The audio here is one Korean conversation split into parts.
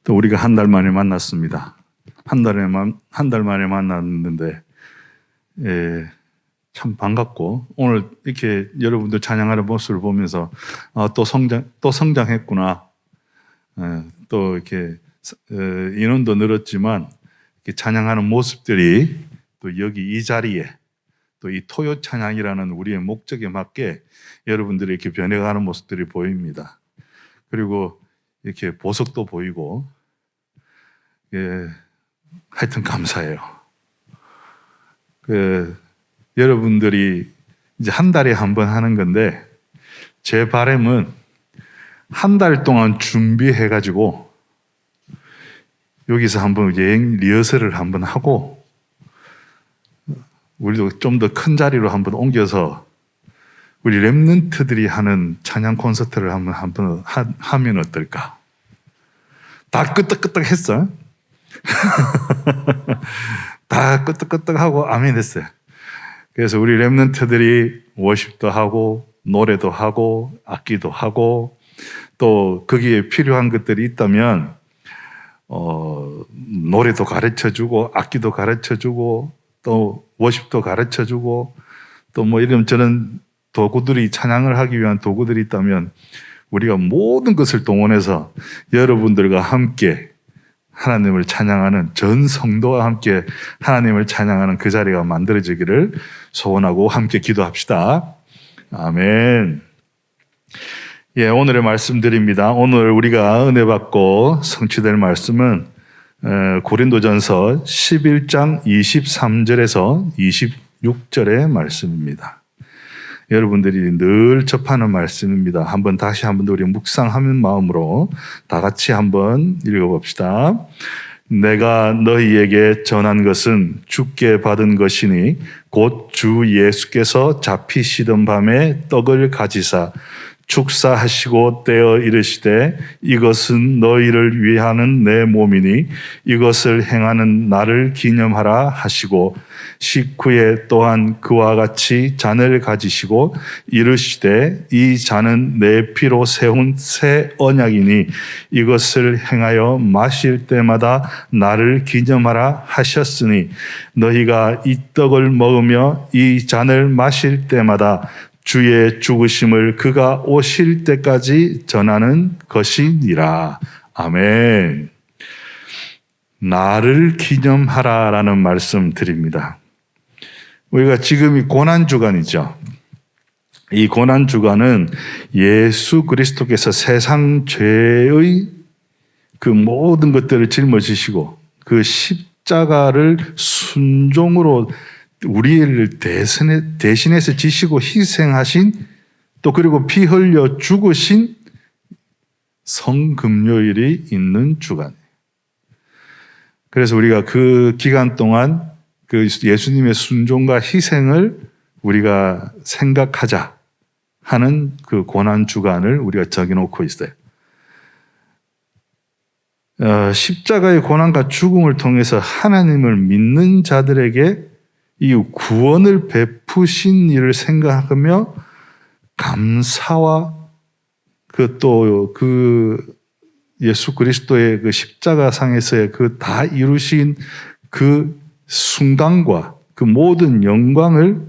또 우리가 한 달 만에 만났습니다. 한 달 만에 만났는데, 참 반갑고, 오늘 이렇게 여러분들 찬양하는 모습을 보면서, 또 성장했구나. 또 이렇게, 인원도 늘었지만, 이렇게 찬양하는 모습들이 또 여기 이 자리에, 또 이 토요 찬양이라는 우리의 목적에 맞게 여러분들이 이렇게 변해가는 모습들이 보입니다. 그리고 이렇게 보석도 보이고, 하여튼 감사해요. 여러분들이 이제 한 달에 한 번 하는 건데, 제 바람은 한 달 동안 준비해가지고, 여기서 한번 여행 리허설을 한번 하고, 우리도 좀 더 큰 자리로 한번 옮겨서, 우리 랩런트들이 하는 찬양 콘서트를 한번 하면 어떨까? 다 끄떡끄떡 했어. 다 끄떡끄떡하고 아멘 했어요. 그래서 우리 랩런트들이 워십도 하고 노래도 하고 악기도 하고 또 거기에 필요한 것들이 있다면 노래도 가르쳐주고 악기도 가르쳐주고 또 워십도 가르쳐주고 또 뭐 이런저런 도구들이 찬양을 하기 위한 도구들이 있다면 우리가 모든 것을 동원해서 여러분들과 함께 하나님을 찬양하는 전 성도와 함께 하나님을 찬양하는 그 자리가 만들어지기를 소원하고 함께 기도합시다. 아멘. 오늘의 말씀드립니다. 오늘 우리가 은혜 받고 성취될 말씀은 고린도전서 11장 23절에서 26절의 말씀입니다. 여러분들이 늘 접하는 말씀입니다. 다시 한번 우리 묵상하는 마음으로 다 같이 한번 읽어봅시다. 내가 너희에게 전한 것은 주께 받은 것이니 곧 주 예수께서 잡히시던 밤에 떡을 가지사 축사하시고 떼어 이르시되 이것은 너희를 위하는 내 몸이니 이것을 행하는 나를 기념하라 하시고 식후에 또한 그와 같이 잔을 가지시고 이르시되 이 잔은 내 피로 세운 새 언약이니 이것을 행하여 마실 때마다 나를 기념하라 하셨으니 너희가 이 떡을 먹으며 이 잔을 마실 때마다 주의 죽으심을 그가 오실 때까지 전하는 것이니라. 아멘. 나를 기념하라라는 말씀 드립니다. 우리가 지금이 고난주간이죠. 이 고난주간은 예수 그리스도께서 세상 죄의 그 모든 것들을 짊어지시고 그 십자가를 순종으로 우리를 대신해서 지시고 희생하신 또 그리고 피 흘려 죽으신 성금요일이 있는 주간이에요. 그래서 우리가 그 기간 동안 그 예수님의 순종과 희생을 우리가 생각하자 하는 그 고난 주간을 우리가 정해놓고 있어요. 십자가의 고난과 죽음을 통해서 하나님을 믿는 자들에게 이 구원을 베푸신 일을 생각하며 감사와 그 예수 그리스도의 그 십자가상에서의 그 다 이루신 그 순간과 그 모든 영광을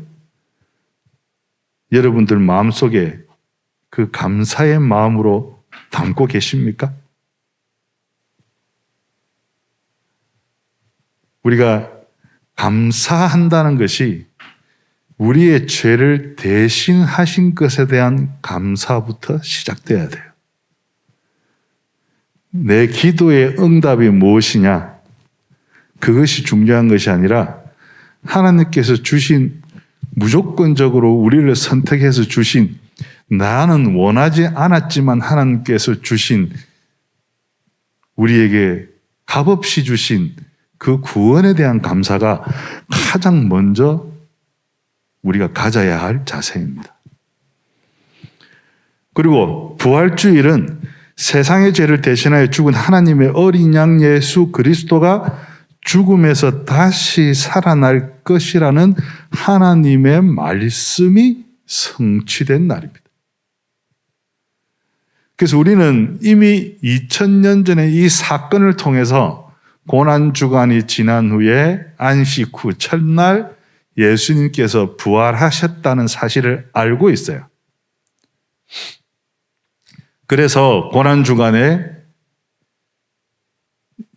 여러분들 마음속에 그 감사의 마음으로 담고 계십니까? 우리가 감사한다는 것이 우리의 죄를 대신하신 것에 대한 감사부터 시작돼야 돼요. 내 기도의 응답이 무엇이냐? 그것이 중요한 것이 아니라 하나님께서 주신 무조건적으로 우리를 선택해서 주신 나는 원하지 않았지만 하나님께서 주신 우리에게 값없이 주신 그 구원에 대한 감사가 가장 먼저 우리가 가져야 할 자세입니다. 그리고 부활주일은 세상의 죄를 대신하여 죽은 하나님의 어린 양 예수 그리스도가 죽음에서 다시 살아날 것이라는 하나님의 말씀이 성취된 날입니다. 그래서 우리는 이미 2000년 전에 이 사건을 통해서 고난주간이 지난 후에 안식 후 첫날 예수님께서 부활하셨다는 사실을 알고 있어요. 그래서 고난주간에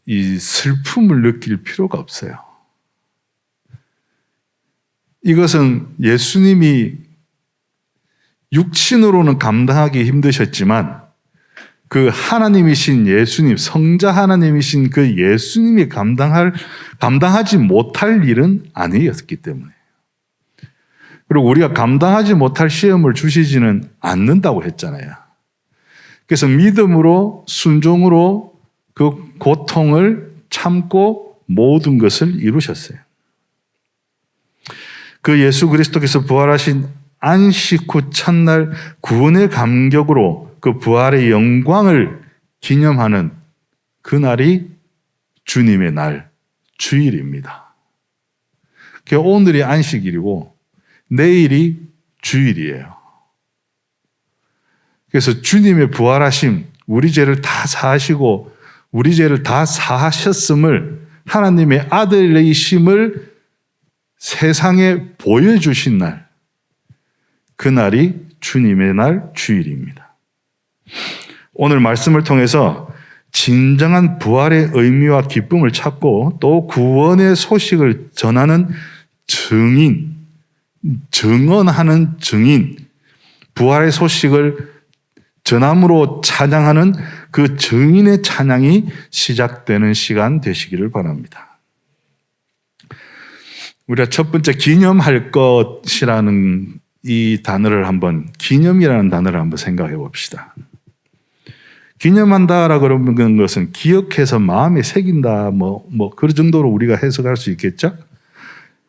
이 슬픔을 느낄 필요가 없어요. 이것은 예수님이 육신으로는 감당하기 힘드셨지만 그 하나님이신 예수님, 성자 하나님이신 그 예수님이 감당하지 못할 일은 아니었기 때문에. 그리고 우리가 감당하지 못할 시험을 주시지는 않는다고 했잖아요. 그래서 믿음으로, 순종으로 그 고통을 참고 모든 것을 이루셨어요. 그 예수 그리스도께서 부활하신 안식 후 첫날 구원의 감격으로 그 부활의 영광을 기념하는 그날이 주님의 날, 주일입니다. 오늘이 안식일이고 내일이 주일이에요. 그래서 주님의 부활하심, 우리 죄를 다 사하시고 우리 죄를 다 사하셨음을 하나님의 아들이심을 세상에 보여주신 날, 그날이 주님의 날, 주일입니다. 오늘 말씀을 통해서 진정한 부활의 의미와 기쁨을 찾고 또 구원의 소식을 전하는 증인, 증언하는 증인, 부활의 소식을 전함으로 찬양하는 그 증인의 찬양이 시작되는 시간 되시기를 바랍니다. 우리가 첫 번째 기념할 것이라는 이 단어를 기념이라는 단어를 한번 생각해 봅시다. 기념한다라고 그러는 것은 기억해서 마음에 새긴다, 그 정도로 우리가 해석할 수 있겠죠?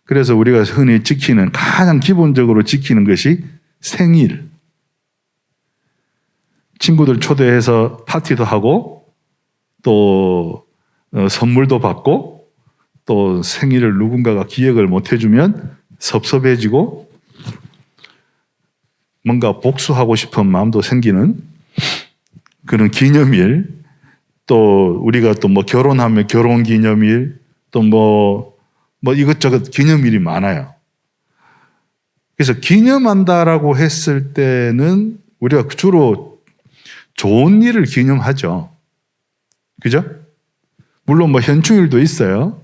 그래서 우리가 흔히 가장 기본적으로 지키는 것이 생일. 친구들 초대해서 파티도 하고, 또 선물도 받고, 또 생일을 누군가가 기억을 못 해주면 섭섭해지고, 뭔가 복수하고 싶은 마음도 생기는 그런 기념일, 또 우리가 또 결혼하면 결혼 기념일, 또 이것저것 기념일이 많아요. 그래서 기념한다라고 했을 때는 우리가 주로 좋은 일을 기념하죠. 그죠? 물론 현충일도 있어요.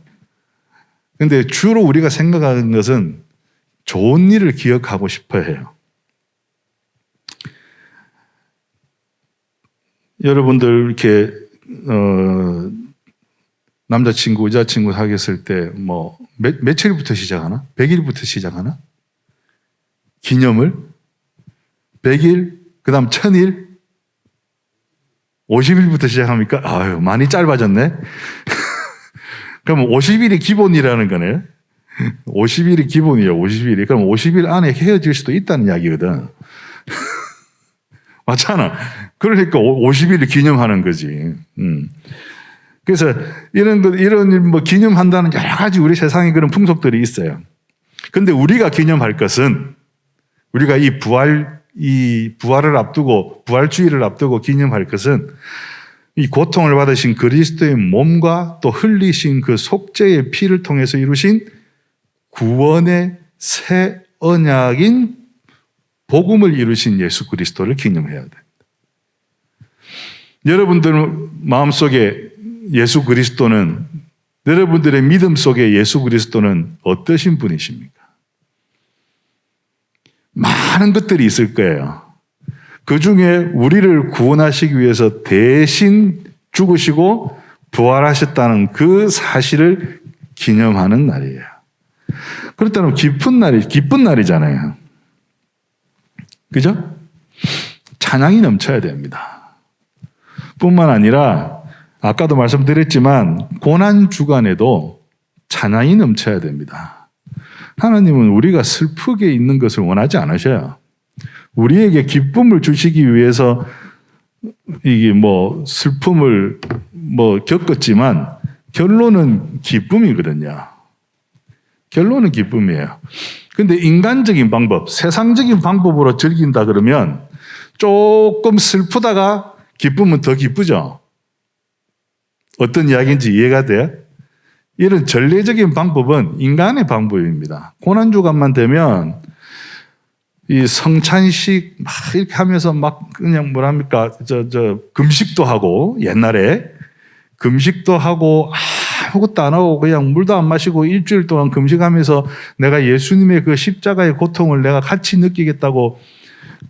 근데 주로 우리가 생각하는 것은 좋은 일을 기억하고 싶어 해요. 여러분들 이렇게 남자친구, 여자친구 사귀었을 때 며칠부터 시작하나? 100일부터 시작하나? 기념을? 100일, 그 다음 1000일, 50일부터 시작합니까? 아유, 많이 짧아졌네. 그럼 50일이 기본이라는 거네. 50일이 기본이에요, 50일이. 그럼 50일 안에 헤어질 수도 있다는 이야기거든. 맞잖아. 그러니까 50일을 기념하는 거지. 그래서 이런 기념한다는 여러 가지 우리 세상에 그런 풍속들이 있어요. 근데 우리가 기념할 것은, 우리가 이 부활을 앞두고, 부활주의를 앞두고 기념할 것은 이 고통을 받으신 그리스도의 몸과 또 흘리신 그 속죄의 피를 통해서 이루신 구원의 새 언약인 복음을 이루신 예수 그리스도를 기념해야 됩니다. 여러분들 마음속에 예수 그리스도는, 여러분들의 믿음 속에 예수 그리스도는 어떠신 분이십니까? 많은 것들이 있을 거예요. 그 중에 우리를 구원하시기 위해서 대신 죽으시고 부활하셨다는 그 사실을 기념하는 날이에요. 그렇다면 기쁜 날이잖아요. 그죠? 찬양이 넘쳐야 됩니다. 뿐만 아니라 아까도 말씀드렸지만 고난 주간에도 찬양이 넘쳐야 됩니다. 하나님은 우리가 슬프게 있는 것을 원하지 않으셔요. 우리에게 기쁨을 주시기 위해서 이게 슬픔을 겪었지만 결론은 기쁨이거든요. 결론은 기쁨이에요. 근데 인간적인 방법, 세상적인 방법으로 즐긴다 그러면 조금 슬프다가 기쁘면 더 기쁘죠. 어떤 이야기인지 이해가 돼요? 이런 전례적인 방법은 인간의 방법입니다. 고난주간만 되면 이 성찬식 막 이렇게 하면서 막 그냥 뭐랍니까? 금식도 하고, 옛날에 금식도 하고 아무것도 안 하고 그냥 물도 안 마시고 일주일 동안 금식하면서 내가 예수님의 그 십자가의 고통을 내가 같이 느끼겠다고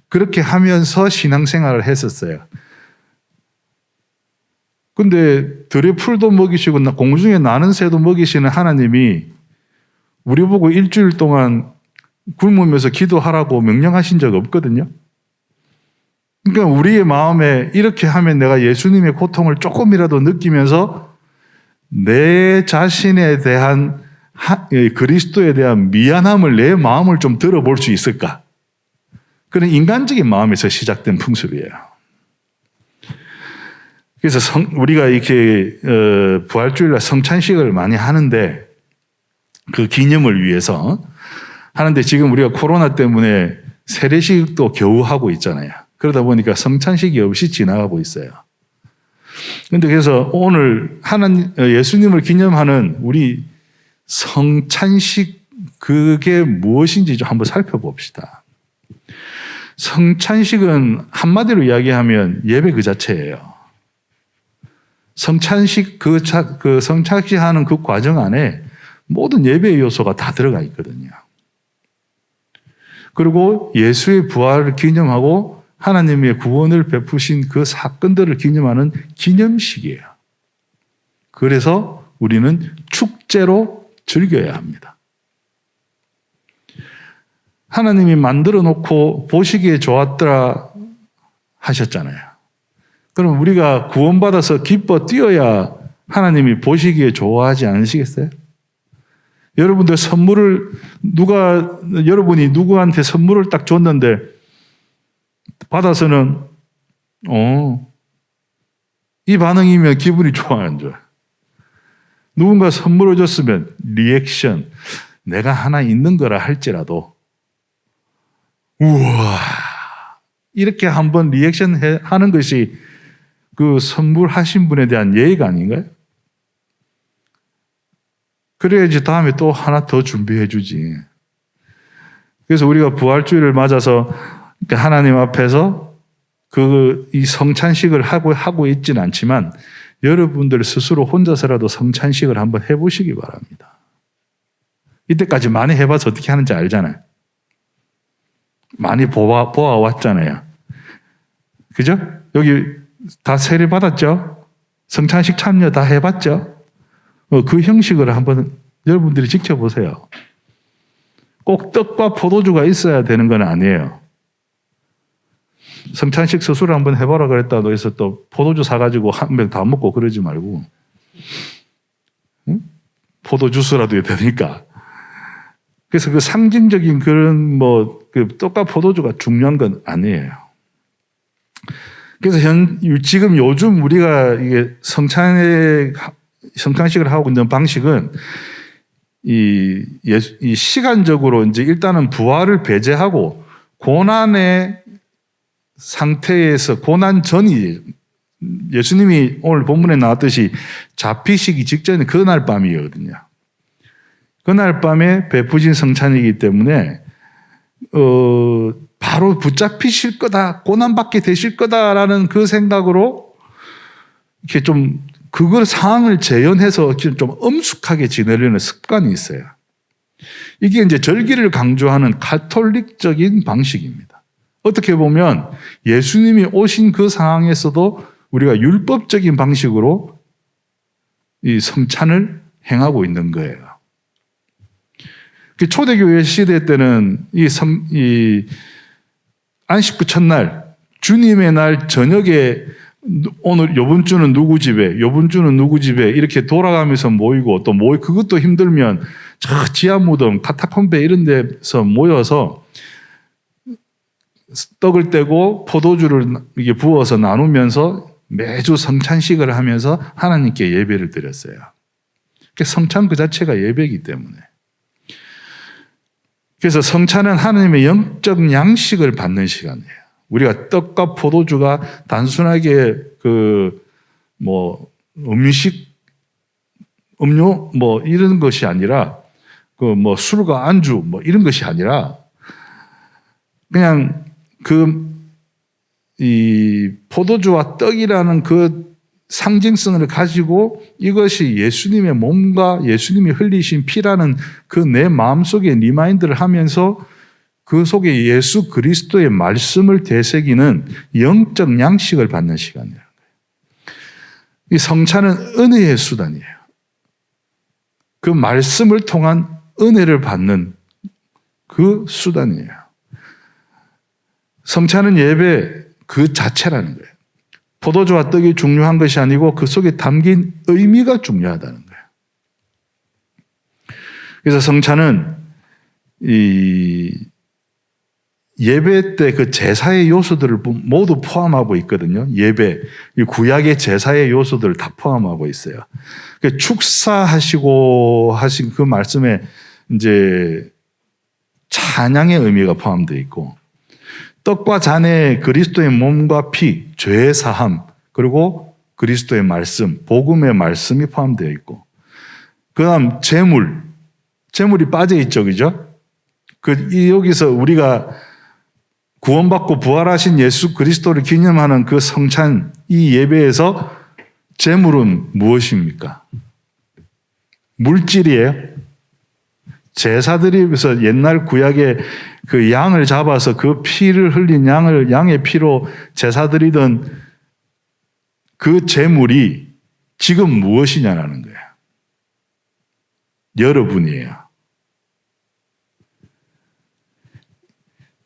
그렇게 하면서 신앙생활을 했었어요. 근데 들의 풀도 먹이시고 공중에 나는 새도 먹이시는 하나님이 우리 보고 일주일 동안 굶으면서 기도하라고 명령하신 적 없거든요. 그러니까 우리의 마음에 이렇게 하면 내가 예수님의 고통을 조금이라도 느끼면서 내 자신에 대한 그리스도에 대한 미안함을 내 마음을 좀 들어볼 수 있을까? 그런 인간적인 마음에서 시작된 풍습이에요. 그래서 우리가 이렇게 부활주일날 성찬식을 많이 하는데 그 기념을 위해서 하는데 지금 우리가 코로나 때문에 세례식도 겨우 하고 있잖아요. 그러다 보니까 성찬식이 없이 지나가고 있어요. 그런데 그래서 오늘 예수님을 기념하는 우리 성찬식 그게 무엇인지 좀 한번 살펴봅시다. 성찬식은 한마디로 이야기하면 예배 그 자체예요. 성찬식 성찬식 하는 그 과정 안에 모든 예배의 요소가 다 들어가 있거든요. 그리고 예수의 부활을 기념하고 하나님의 구원을 베푸신 그 사건들을 기념하는 기념식이에요. 그래서 우리는 축제로 즐겨야 합니다. 하나님이 만들어 놓고 보시기에 좋았더라 하셨잖아요. 그럼 우리가 구원받아서 기뻐 뛰어야 하나님이 보시기에 좋아하지 않으시겠어요? 여러분들 여러분이 누구한테 선물을 딱 줬는데 받아서는 이 반응이면 기분이 좋아 안 좋아? 누군가 선물을 줬으면 리액션, 내가 하나 있는 거라 할지라도 우와 이렇게 한번 리액션 하는 것이 그 선물하신 분에 대한 예의가 아닌가요? 그래야지 다음에 또 하나 더 준비해 주지. 그래서 우리가 부활주일을 맞아서 하나님 앞에서 이 성찬식을 하고 있지는 않지만 여러분들 스스로 혼자서라도 성찬식을 한번 해보시기 바랍니다. 이때까지 많이 해봐서 어떻게 하는지 알잖아요. 많이 보아왔잖아요. 그죠? 여기 다 세례 받았죠? 성찬식 참여 다 해봤죠? 그 형식을 한번 여러분들이 지켜보세요. 꼭 떡과 포도주가 있어야 되는 건 아니에요. 성찬식 스스로 한번 해보라 그랬다고 해서 또 포도주 사가지고 한 병 다 먹고 그러지 말고 응? 포도주스라도 해야 되니까. 그래서 그 상징적인 그런 그 떡과 포도주가 중요한 건 아니에요. 그래서 지금 요즘 우리가 이게 성찬식을 하고 있는 방식은 이 시간적으로 이제 일단은 부활을 배제하고 고난의 상태에서 고난 전이 예수님이 오늘 본문에 나왔듯이 잡히시기 직전에 그날 밤이거든요. 그날 밤에 베푸신 성찬이기 때문에 바로 붙잡히실 거다, 고난받게 되실 거다라는 그 생각으로 이렇게 좀 그걸 상황을 재현해서 좀 엄숙하게 지내려는 습관이 있어요. 이게 이제 절기를 강조하는 가톨릭적인 방식입니다. 어떻게 보면 예수님이 오신 그 상황에서도 우리가 율법적인 방식으로 이 성찬을 행하고 있는 거예요. 초대교회 시대 때는 이 안식구 첫날, 주님의 날 저녁에 오늘 요번 주는 누구 집에, 요번 주는 누구 집에 이렇게 돌아가면서 모이고 또 그것도 힘들면 저 지하 무덤, 카타콤베 이런 데서 모여서 떡을 떼고 포도주를 이게 부어서 나누면서 매주 성찬식을 하면서 하나님께 예배를 드렸어요. 성찬 그 자체가 예배이기 때문에. 그래서 성찬은 하나님의 영적 양식을 받는 시간이에요. 우리가 떡과 포도주가 단순하게 음식, 음료 이런 것이 아니라 술과 안주 이런 것이 아니라 그냥 이 포도주와 떡이라는 그 상징성을 가지고 이것이 예수님의 몸과 예수님이 흘리신 피라는 그 내 마음속에 리마인드를 하면서 그 속에 예수 그리스도의 말씀을 되새기는 영적 양식을 받는 시간이라는 거예요. 이 성찬은 은혜의 수단이에요. 그 말씀을 통한 은혜를 받는 그 수단이에요. 성찬은 예배 그 자체라는 거예요. 포도주와 떡이 중요한 것이 아니고 그 속에 담긴 의미가 중요하다는 거예요. 그래서 성찬은 이 예배 때 그 제사의 요소들을 모두 포함하고 있거든요. 예배, 이 구약의 제사의 요소들을 다 포함하고 있어요. 축사하시고 하신 그 말씀에 이제 찬양의 의미가 포함되어 있고, 떡과 잔에 그리스도의 몸과 피, 죄의 사함, 그리고 그리스도의 말씀, 복음의 말씀이 포함되어 있고, 그 다음 재물이 빠져 있죠, 그죠? 여기서 우리가 구원받고 부활하신 예수 그리스도를 기념하는 그 성찬, 이 예배에서 재물은 무엇입니까? 물질이에요. 제사들이 그래서 옛날 구약에 그 양을 잡아서 그 피를 흘린 양의 피로 제사드리던 그 재물이 지금 무엇이냐라는 거예요. 여러분이에요.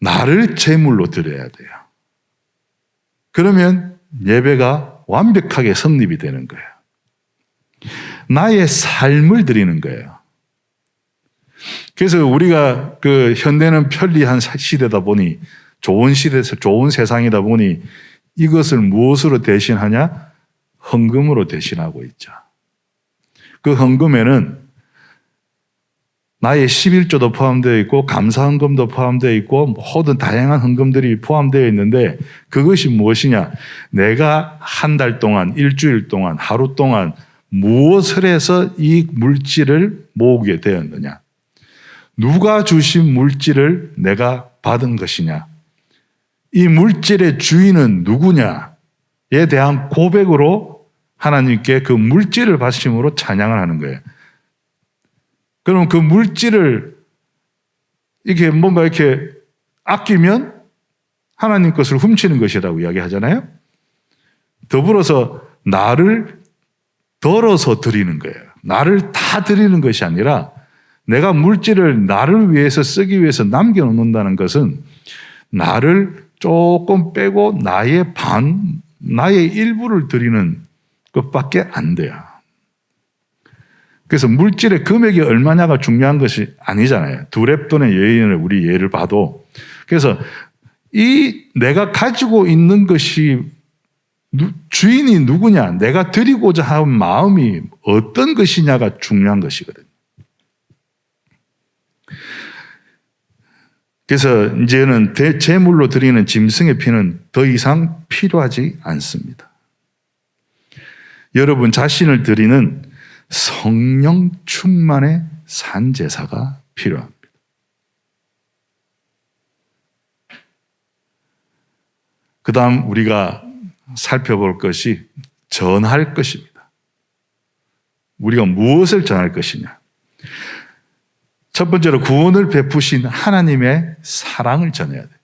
나를 제물로 드려야 돼요. 그러면 예배가 완벽하게 성립이 되는 거예요. 나의 삶을 드리는 거예요. 그래서 우리가 현대는 편리한 시대다 보니, 좋은 시대에서 좋은 세상이다 보니 이것을 무엇으로 대신하냐? 헌금으로 대신하고 있죠. 그 헌금에는 나의 11조도 포함되어 있고 감사헌금도 포함되어 있고 모든 다양한 헌금들이 포함되어 있는데, 그것이 무엇이냐? 내가 한 달 동안, 일주일 동안, 하루 동안 무엇을 해서 이 물질을 모으게 되었느냐? 누가 주신 물질을 내가 받은 것이냐? 이 물질의 주인은 누구냐에 대한 고백으로 하나님께 그 물질을 바심으로 찬양을 하는 거예요. 그럼 그 물질을 뭔가 아끼면 하나님 것을 훔치는 것이라고 이야기하잖아요. 더불어서 나를 덜어서 드리는 거예요. 나를 다 드리는 것이 아니라 내가 물질을 나를 위해서 쓰기 위해서 남겨놓는다는 것은 나를 조금 빼고 나의 일부를 드리는 것밖에 안 돼요. 그래서 물질의 금액이 얼마냐가 중요한 것이 아니잖아요. 두 렙돈의 여인을 우리 예를 봐도. 그래서 내가 가지고 있는 것이 주인이 누구냐, 내가 드리고자 하는 마음이 어떤 것이냐가 중요한 것이거든요. 그래서 이제는 제물로 드리는 짐승의 피는 더 이상 필요하지 않습니다. 여러분 자신을 드리는 성령 충만의 산제사가 필요합니다. 그 다음 우리가 살펴볼 것이 전할 것입니다. 우리가 무엇을 전할 것이냐? 첫 번째로 구원을 베푸신 하나님의 사랑을 전해야 돼요.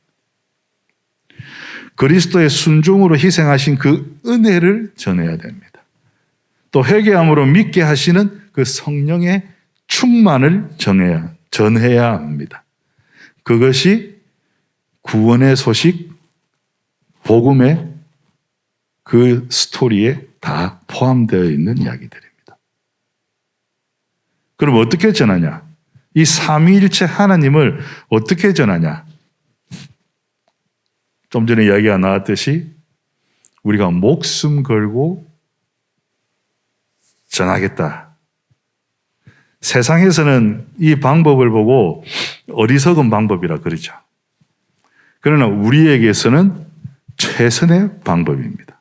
그리스도의 순종으로 희생하신 그 은혜를 전해야 됩니다. 또 회개함으로 믿게 하시는 그 성령의 충만을 전해야 합니다. 그것이 구원의 소식, 복음의 그 스토리에 다 포함되어 있는 이야기들입니다. 그럼 어떻게 전하냐? 이 삼위일체 하나님을 어떻게 전하냐? 좀 전에 이야기가 나왔듯이 우리가 목숨 걸고 전하겠다. 세상에서는 이 방법을 보고 어리석은 방법이라 그러죠. 그러나 우리에게서는 최선의 방법입니다.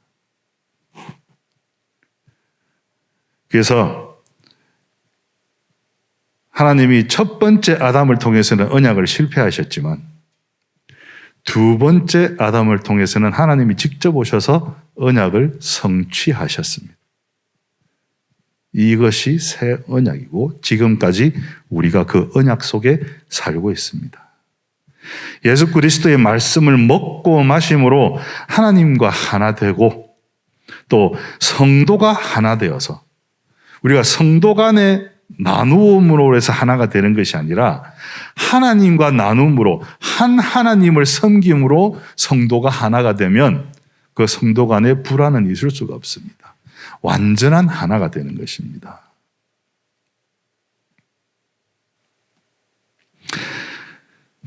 그래서 하나님이 첫 번째 아담을 통해서는 언약을 실패하셨지만 두 번째 아담을 통해서는 하나님이 직접 오셔서 언약을 성취하셨습니다. 이것이 새 언약이고 지금까지 우리가 그 언약 속에 살고 있습니다. 예수 그리스도의 말씀을 먹고 마심으로 하나님과 하나 되고 또 성도가 하나 되어서 우리가 성도 간의 나누음으로 해서 하나가 되는 것이 아니라 하나님과 나눔으로 한 하나님을 섬김으로 성도가 하나가 되면 그 성도 간에 불화는 있을 수가 없습니다. 완전한 하나가 되는 것입니다.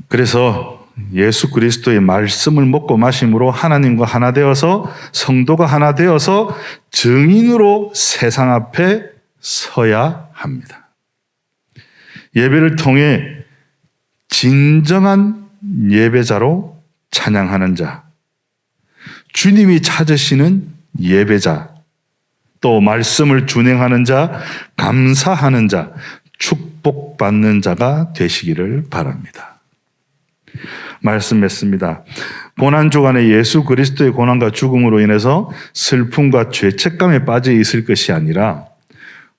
그래서 예수 그리스도의 말씀을 먹고 마심으로 하나님과 하나 되어서 성도가 하나 되어서 증인으로 세상 앞에 서야 합니다. 예배를 통해 진정한 예배자로 찬양하는 자, 주님이 찾으시는 예배자, 또 말씀을 준행하는 자, 감사하는 자, 축복받는 자가 되시기를 바랍니다. 말씀했습니다. 고난 주간에 예수 그리스도의 고난과 죽음으로 인해서 슬픔과 죄책감에 빠져 있을 것이 아니라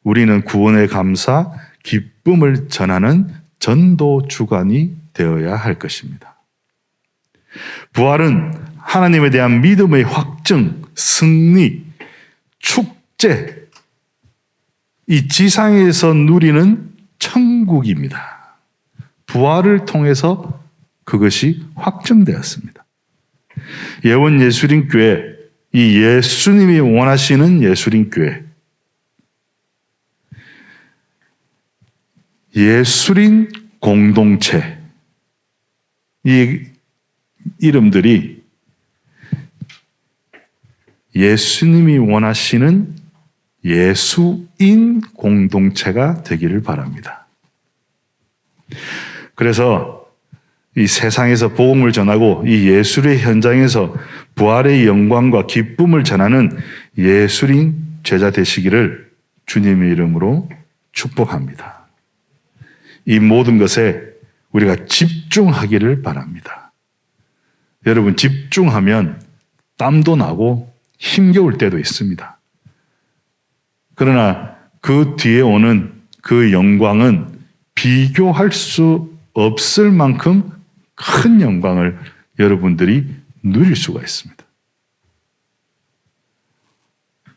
우리는 구원의 감사, 기쁨을 전하는 전도 주간이 되어야 할 것입니다. 부활은 하나님에 대한 믿음의 확증, 승리, 축제, 이 지상에서 누리는 천국입니다. 부활을 통해서 그것이 확증되었습니다. 예원 예수님 교회, 이 예수님이 원하시는 예수님 교회, 예수님 공동체, 이 이름들이 예수님이 원하시는 예수인 공동체가 되기를 바랍니다. 그래서 이 세상에서 복음을 전하고 이 예술의 현장에서 부활의 영광과 기쁨을 전하는 예술인 제자 되시기를 주님의 이름으로 축복합니다. 이 모든 것에 우리가 집중하기를 바랍니다. 여러분, 집중하면 땀도 나고 힘겨울 때도 있습니다. 그러나 그 뒤에 오는 그 영광은 비교할 수 없을 만큼 큰 영광을 여러분들이 누릴 수가 있습니다.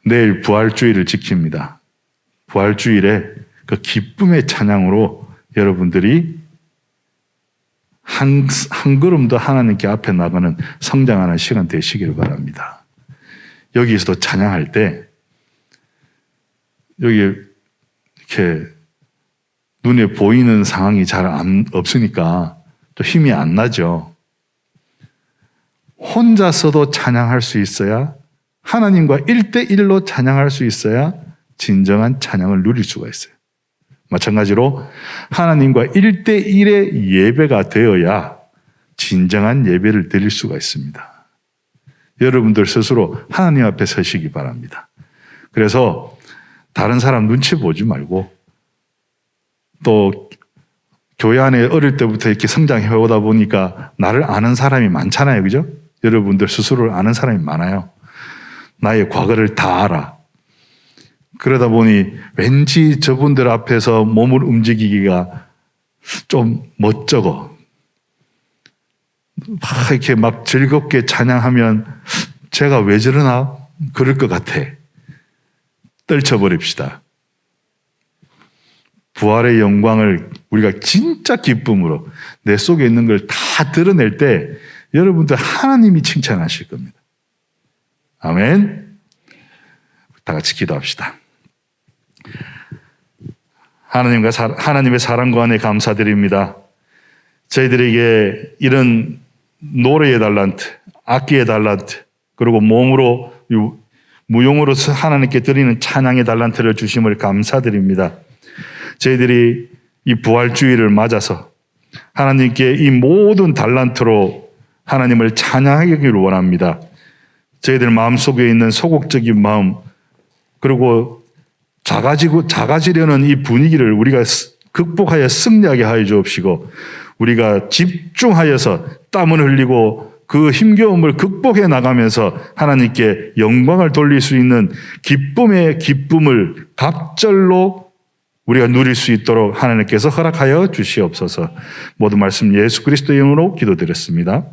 내일 부활주일을 지킵니다. 부활주일에 그 기쁨의 찬양으로 여러분들이 한 걸음 더 하나님께 앞에 나가는 성장하는 시간 되시기를 바랍니다. 여기서도 찬양할 때 여기 이렇게 눈에 보이는 상황이 잘 없으니까 또 힘이 안 나죠. 혼자서도 찬양할 수 있어야, 하나님과 1대1로 찬양할 수 있어야 진정한 찬양을 누릴 수가 있어요. 마찬가지로 하나님과 1대1의 예배가 되어야 진정한 예배를 드릴 수가 있습니다. 여러분들 스스로 하나님 앞에 서시기 바랍니다. 그래서 다른 사람 눈치 보지 말고, 또 교회 안에 어릴 때부터 이렇게 성장해 오다 보니까 나를 아는 사람이 많잖아요. 그죠? 여러분들 스스로를 아는 사람이 많아요. 나의 과거를 다 알아. 그러다 보니 왠지 저분들 앞에서 몸을 움직이기가 좀 멋쩍어. 이렇게 막 즐겁게 찬양하면 제가 왜 저러나? 그럴 것 같아. 떨쳐버립시다. 부활의 영광을 우리가 진짜 기쁨으로 내 속에 있는 걸 다 드러낼 때 여러분들 하나님이 칭찬하실 겁니다. 아멘. 다 같이 기도합시다. 하나님의 사랑과 은혜 감사드립니다. 저희들에게 이런 노래의 달란트, 악기의 달란트, 그리고 몸으로 무용으로 하나님께 드리는 찬양의 달란트를 주심을 감사드립니다. 저희들이 이 부활주의를 맞아서 하나님께 이 모든 달란트로 하나님을 찬양하기를 원합니다. 저희들 마음속에 있는 소극적인 마음, 그리고 작아지려는 이 분위기를 우리가 극복하여 승리하게 하여 주옵시고, 우리가 집중하여서 땀을 흘리고 그 힘겨움을 극복해 나가면서 하나님께 영광을 돌릴 수 있는 기쁨의 기쁨을 갑절로 우리가 누릴 수 있도록 하나님께서 허락하여 주시옵소서. 모든 말씀 예수 그리스도의 이름으로 기도드렸습니다.